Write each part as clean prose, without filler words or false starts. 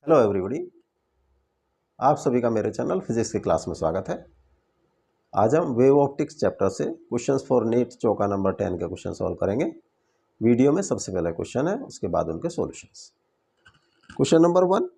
Hello everybody, आप सभी का मेरे चैनल फिजिक्स की क्लास में स्वागत है। आज हम वेव ऑप्टिक्स चैप्टर से क्वेश्चंस फॉर नीट चौका नंबर 10 के क्वेश्चन सॉल्व करेंगे। वीडियो में सबसे पहले क्वेश्चन है, उसके बाद उनके solutions. Question number 1,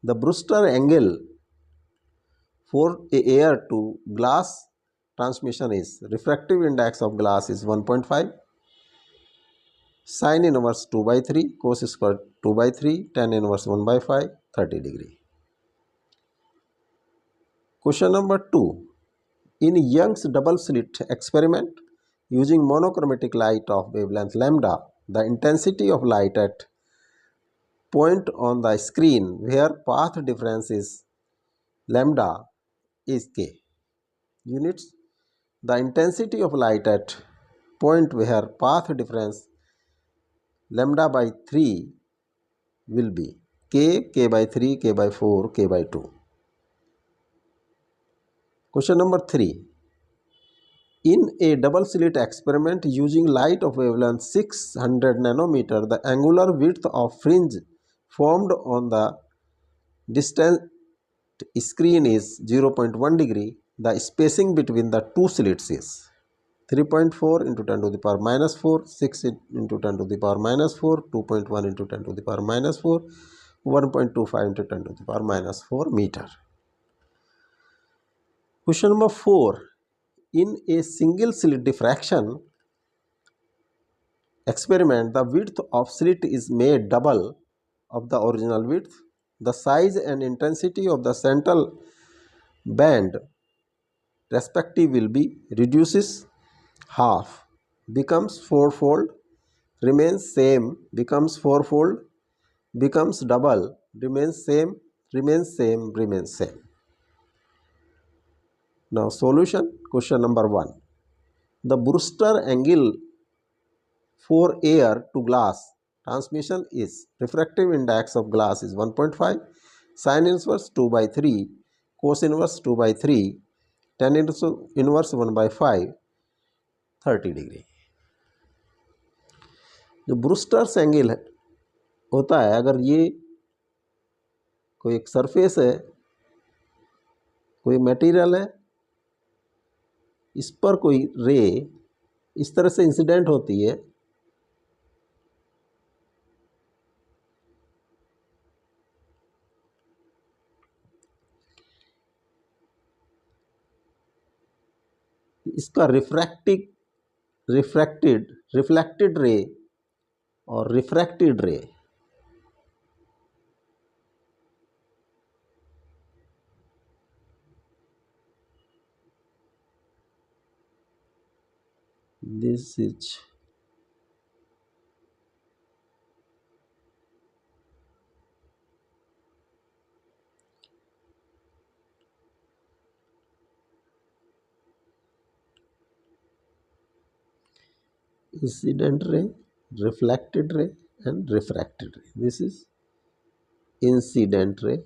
the Brewster angle for air to glass transmission is refractive index of glass is 1.5, sine inverse 2/3, cos square 2/3, tan inverse 1/5, 30 degree. Question number 2. In Young's double slit experiment, using monochromatic light of wavelength lambda, the intensity of light at point on the screen where path difference is lambda is k. Units: the intensity of light at point where path difference lambda by 3 will be k, k by 3, k by 4, k by 2. Question number 3. In a double slit experiment using light of wavelength 600 nanometer, the angular width of fringe formed on the distant screen is 0.1 degree. The spacing between the two slits is 3.4 into 10 to the power minus 4, 6 into 10 to the power minus 4, 2.1 into 10 to the power minus 4, 1.25 into 10 to the power minus 4 meter. Question number 4. In a single slit diffraction experiment, the width of slit is made double of the original width. The size and intensity of the central band respective will be reduces half, becomes fourfold, remains same, becomes fourfold, becomes double, remains same, remains same, remains same. Now solution. Question number 1. The Brewster angle for air to glass transmission is refractive index of glass is 1.5, sin inverse 2/3, cos inverse 2/3, tan inverse 1/5, 30 degree. जो Brewster's angle होता है, अगर ये कोई एक surface है, कोई material है, इस पर कोई रे इस तरह से इंसिडेंट होती है, इसका रिफ्लेक्टेड रे और रिफ्रैक्टेड रे this is incident ray, reflected ray and refracted ray. This is incident ray,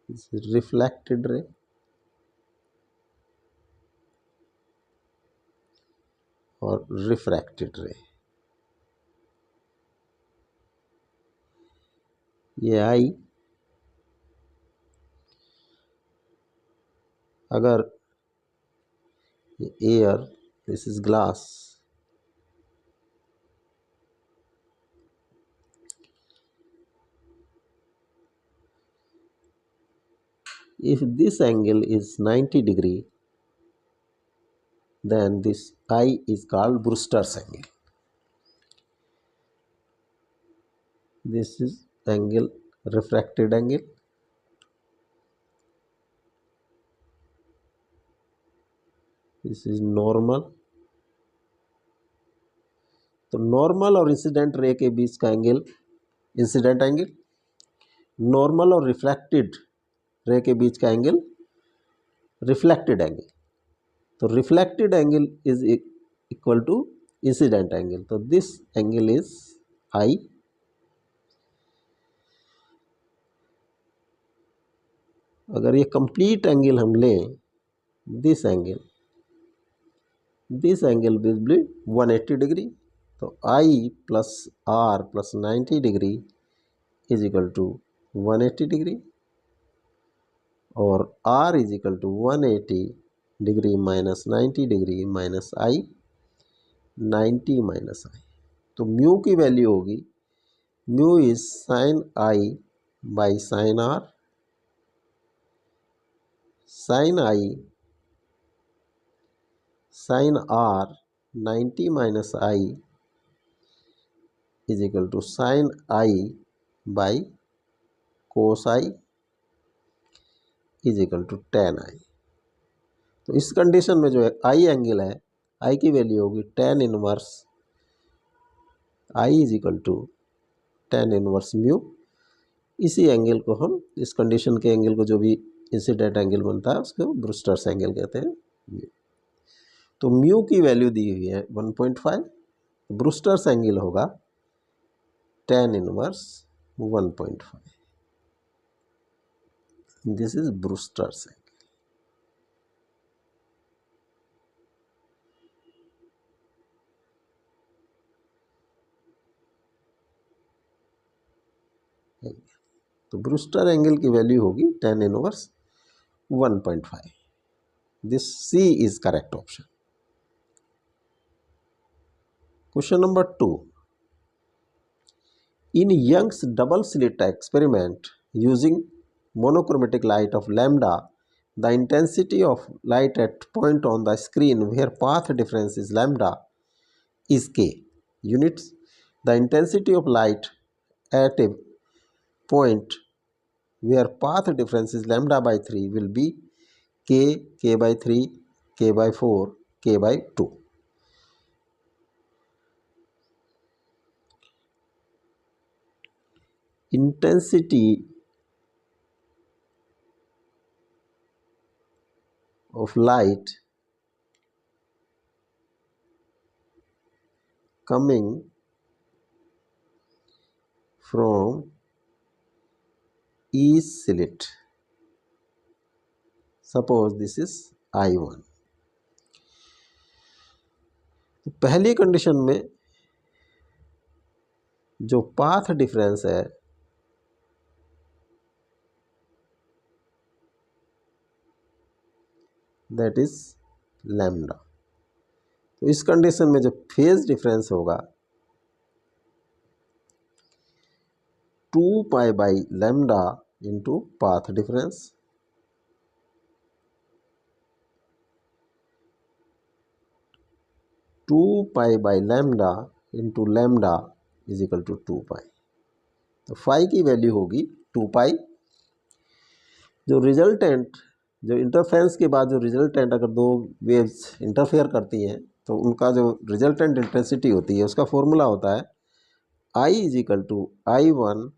this is reflected ray और refracted ray. ये आई, अगर air, this is glass, if this angle is 90 degree, then this I is called Brewster's angle. This is angle, refracted angle. This is normal. तो normal और incident ray के बीच का angle incident angle, normal और reflected ray के बीच का angle reflected angle. तो reflected angle is equal to incident angle, तो दिस एंगल इज आई। अगर ये कंप्लीट एंगल हम लें, this angle will be 180 degree, तो I plus R plus 90 degree is equal to 180 degree और R is equal to 180 degree minus 90 degree minus I 90 minus I। तो mu की value होगी, mu is sine I by sine R, sine I sine R 90 minus I is equal to sine I by cos I is equal to tan I। तो इस condition में जो है I angle है, I की value होगी tan inverse I is equal to tan inverse mu. इसी एंगल को हम, इस कंडीशन के एंगल को जो भी इंसिडेंट एंगल बनता है उसको ब्रूस्टर्स एंगल कहते हैं म्यू। तो म्यू की वैल्यू दी हुई है 1.5, ब्रूस्टर्स एंगल होगा tan inverse 1.5। This is Brewster's angle. तो ब्रूस्टर एंगल की वैल्यू होगी tan inverse 1.5। This C is correct option. Question number 2. In Young's double slit experiment using monochromatic light of lambda, the intensity of light at point on the screen where path difference is lambda is k units. The intensity of light at a point where path difference is lambda by 3 will be k, k by 3, k by 4, k by 2. Intensity of light coming from each slit, suppose this is I1। तो पहली condition में जो path difference है that is lambda. तो इस condition में जो phase difference होगा 2 pi by lambda into path difference, two pi by lambda into lambda is equal to 2 pi. तो फाई की वैल्यू होगी 2 पाई। जो रिजल्टेंट, जो इंटरफेरेंस के बाद जो रिजल्टेंट अगर दो वेव्स इंटरफेयर करती हैं तो उनका जो रिजल्टेंट इंटेंसिटी होती है उसका फॉर्मूला होता है I is equal to I1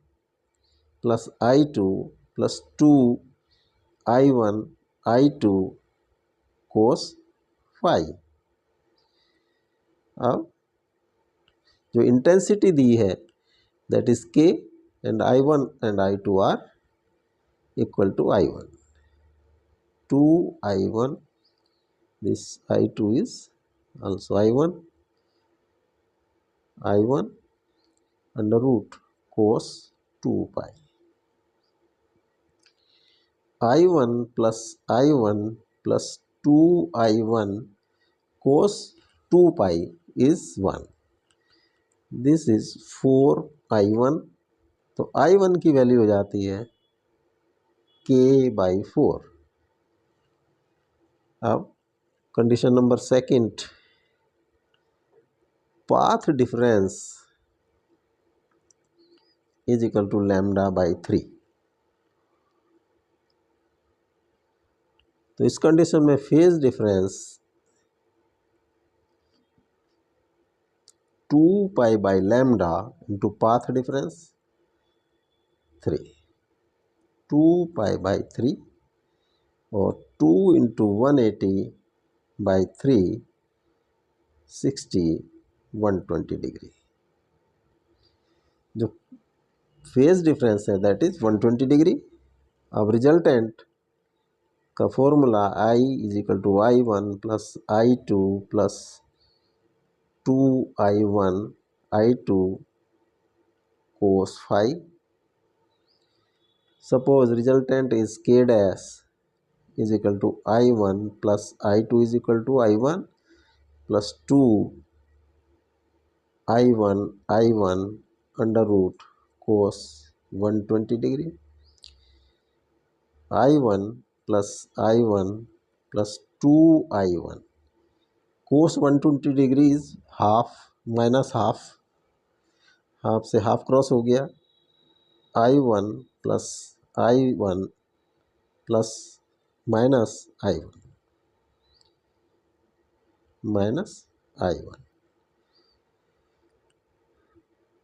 plus I2 plus 2 I1 I2 cos phi. अब जो इंटेंसिटी दी है that is K and I1 and I2 are equal to I1, 2 I1, this I2 is also I1 under root cos 2 pi। I1 plus I1 plus 2 I1 cos 2 pi is 1। This is 4 I1। तो I1 की value हो जाती है K by 4। अब condition number second, path difference is equal to lambda by 3। तो इस condition में phase difference 2 pi by lambda into path difference 3, 2 pi by 3 और 2 इंटू 180 बाई 3 60 120 डिग्री। जो फेज डिफरेंस है दैट इज 120 डिग्री। अब resultant का formula I is equal to I1 plus I2 plus 2 I1 I2 cos phi. Suppose resultant is K dash is equal to I1 plus I2 is equal to I1 plus 2 I1 under root cos 120 degree. I1 plus I1 plus 2I1 cos 120 degree is half minus half से half cross हो गया. I1 plus minus I1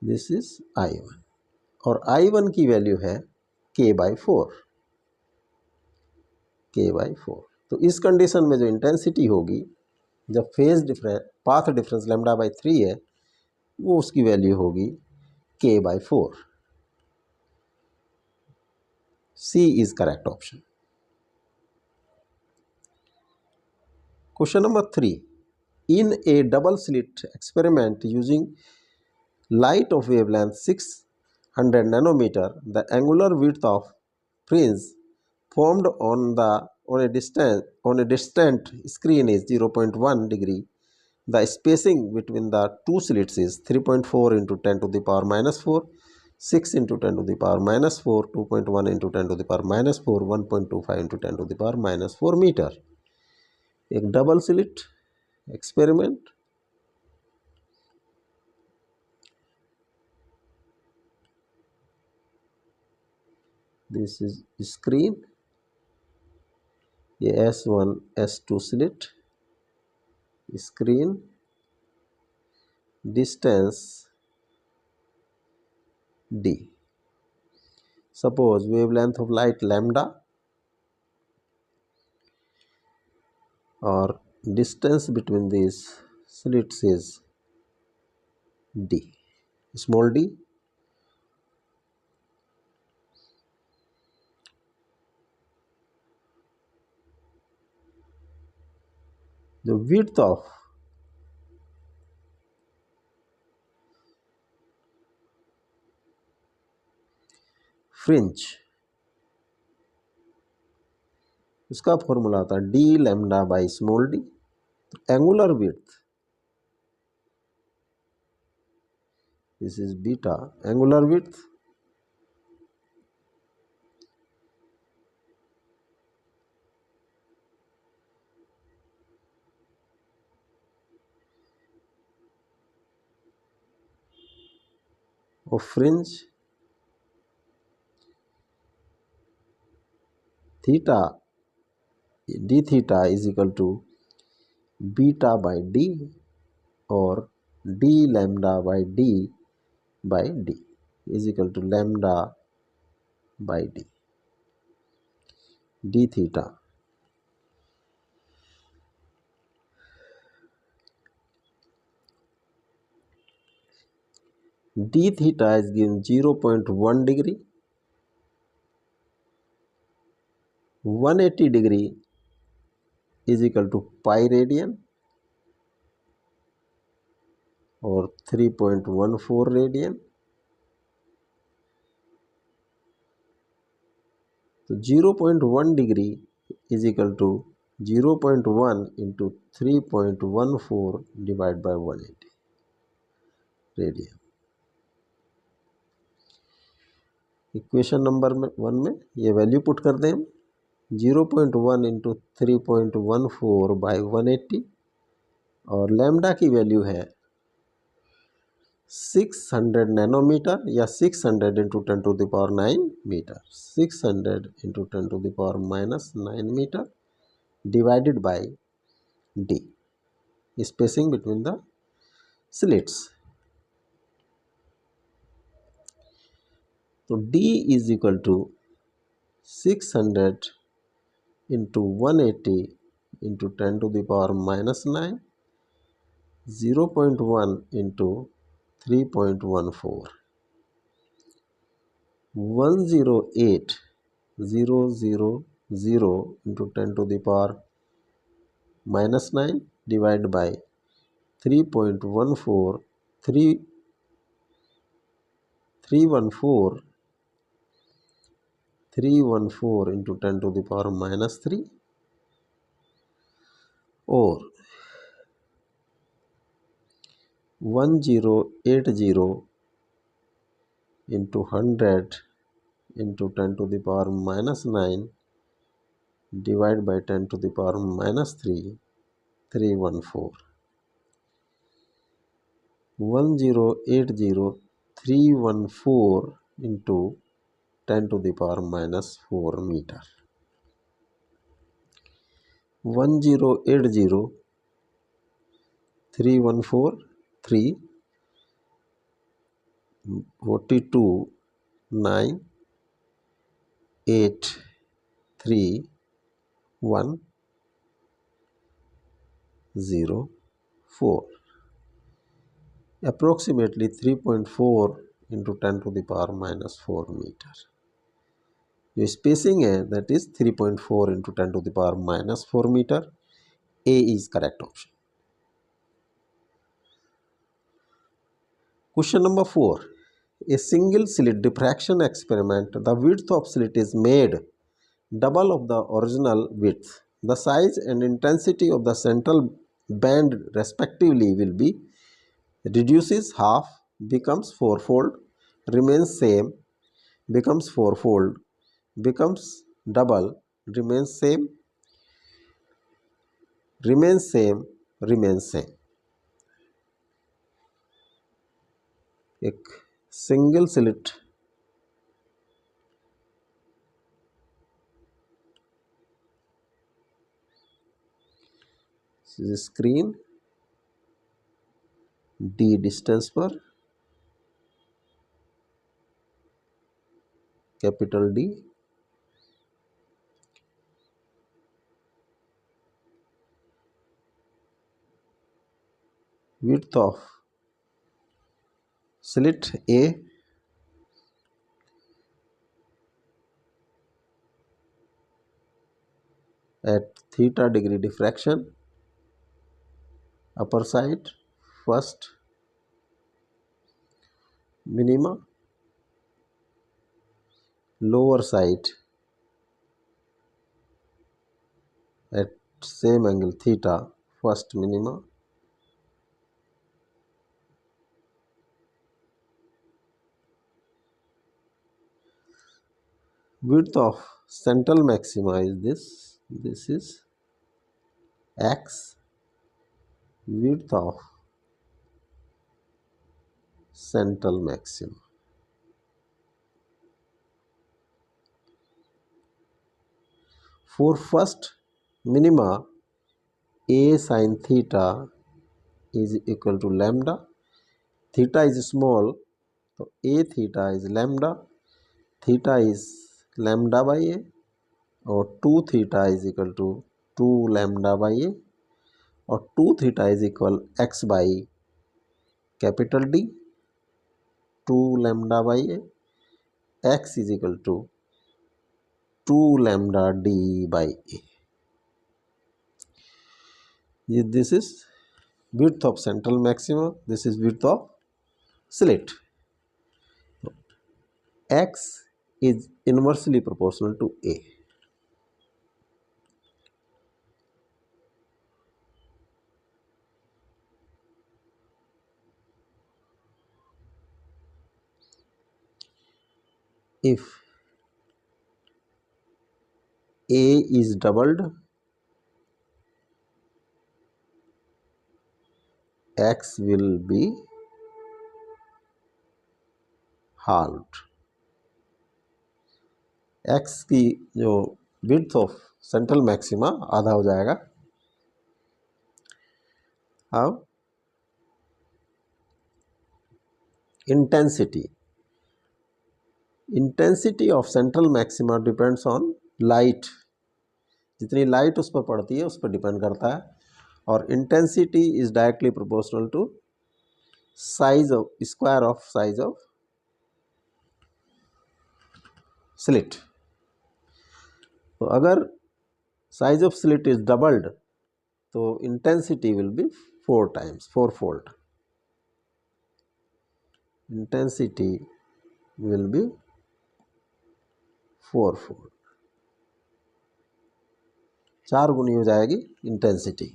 this is I1 और I1 की value है K/4. तो इस condition में जो इंटेंसिटी होगी जब फेज डिफरेंस पाथ डिफरेंस λ/3 है वो उसकी वैल्यू होगी K/4. C is correct option. Question number 3. In a double slit experiment using light of wavelength 600 nanometer, the angular width of fringe formed on a distant screen is 0.1 degree. The spacing between the two slits is 3.4 into 10 to the power minus 4, 6 into 10 to the power minus 4, 2.1 into 10 to the power minus 4, 1.25 into 10 to the power minus 4 metre. एक double slit experiment. This is screen. ये S1 S2 slit. Screen distance D. Suppose wavelength of light lambda or distance between these slits is D, small d. The width of fringe उसका formula था d lambda by small d. Angular width, this is beta. Angular width of fringe theta d theta is equal to beta by d or d lambda by d is equal to lambda by d theta. D theta is given 0.1 degree. 180 degree is equal to pi radian or 3.14 radian. So 0.1 degree is equal to 0.1 into 3.14 divided by 180 radian. Equation number 1 में ये value put कर दें. 0.1 into 3.14 by 180 और lambda की value है 600 nanometre या 600 into 10 to the power 9 metre. 600 into 10 to the power minus 9 metre divided by D, spacing between the slits. तो d is equal to 600 into 180 into 10 to the power minus 9, 0.1 into 3.14, 108,000 into 10 to the power minus 9 divide by 3.14, 314 into 10 to the power minus 3 or 1080 into 100 into 10 to the power minus 9 divided by 10 to the power minus 3, 314. 1080 314 into 10 to the power minus 4 meter. 1080 314 3 42 9 8 3 1 0 4, approximately 3.4 into 10 to the power minus 4 meter. The spacing है that is 3.4 into 10 to the power minus 4 meter. A is correct option. Question number 4. A single slit diffraction experiment. The width of slit is made double of the original width. The size and intensity of the central band respectively will be reduces half, becomes fourfold, remains same, becomes fourfold, becomes double, remains same, remains same, remains same. एक single slit screen D distance पर capital D width of slit A at theta degree diffraction, upper side first minima, lower side at same angle theta first minima, width of central maxima is this is x, width of central maxima. For first minima, a sin theta is equal to lambda. Theta is small, so a theta is lambda. Theta is lambda by a, or 2 theta is equal to 2 lambda by a, or 2 theta is equal x by capital D, 2 lambda by a, x is equal to 2 lambda d by a. This is width of central maxima, this is width of slit. X is inversely proportional to A. If A is doubled, X will be halved. X की जो width of central maxima आधा हो जाएगा. अब intensity of central maxima depends on light. जितनी light उस पर पड़ती है उस पर डिपेंड करता है, और intensity is directly proportional to size of square of size of slit. तो अगर size of slit is doubled तो intensity will be 4 times, 4-fold. Intensity will be 4-fold, 4 गुनी हो जाएगी इंटेंसिटी।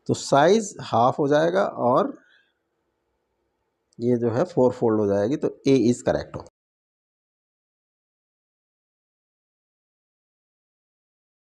तो साइज हाफ हो जाएगा और ये जो है 4-fold हो जाएगी। तो ए इज करेक्ट हो।